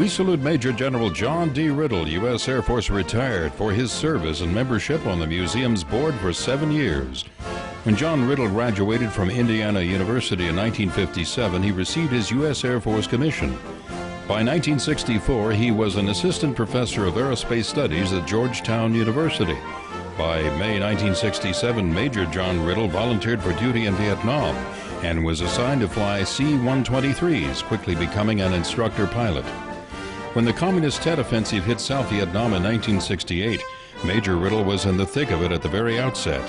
We salute Major General John D. Riddle, U.S. Air Force retired, for his service and membership on the museum's board for 7 years. When John Riddle graduated from Indiana University in 1957, he received his U.S. Air Force commission. By 1964, he was an assistant professor of aerospace studies at Georgetown University. By May 1967, Major John Riddle volunteered for duty in Vietnam and was assigned to fly C-123s, quickly becoming an instructor pilot. When the Communist Tet Offensive hit South Vietnam in 1968, Major Riddle was in the thick of it at the very outset.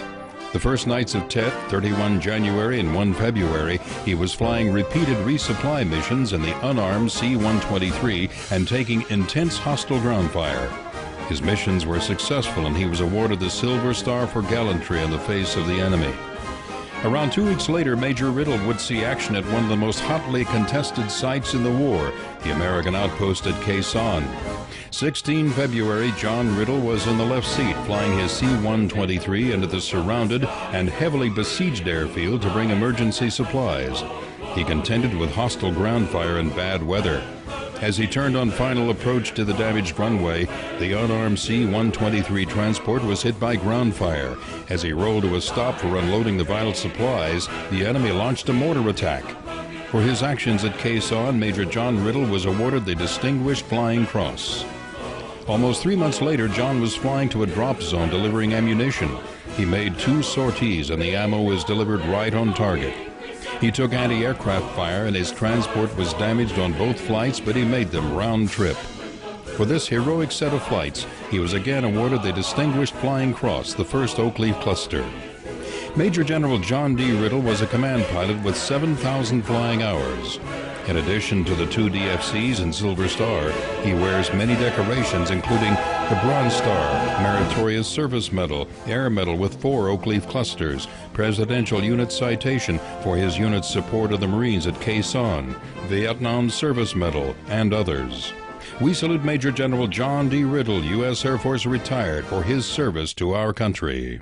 The first nights of Tet, 31 January and 1 February, he was flying repeated resupply missions in the unarmed C-123 and taking intense hostile ground fire. His missions were successful and he was awarded the Silver Star for gallantry in the face of the enemy. Around 2 weeks later, Major Riddle would see action at one of the most hotly contested sites in the war, the American outpost at Khe Sanh. 16 February, John Riddle was in the left seat, flying his C-123 into the surrounded and heavily besieged airfield to bring emergency supplies. He contended with hostile ground fire and bad weather. As he turned on final approach to the damaged runway, the unarmed C-123 transport was hit by ground fire. As he rolled to a stop for unloading the vital supplies, the enemy launched a mortar attack. For his actions at Khe Sanh, Major John Riddle was awarded the Distinguished Flying Cross. Almost 3 months later, John was flying to a drop zone delivering ammunition. He made 2 sorties and the ammo was delivered right on target. He took anti-aircraft fire and his transport was damaged on both flights, but he made them round trip. For this heroic set of flights, he was again awarded the Distinguished Flying Cross, the first Oak Leaf Cluster. Major General John D. Riddle was a command pilot with 7,000 flying hours. In addition to the 2 DFCs and Silver Star, he wears many decorations, including the Bronze Star, Meritorious Service Medal, Air Medal with 4 Oak Leaf Clusters, Presidential Unit Citation for his unit's support of the Marines at Khe Sanh, Vietnam Service Medal, and others. We salute Major General John D. Riddle, U.S. Air Force retired, for his service to our country.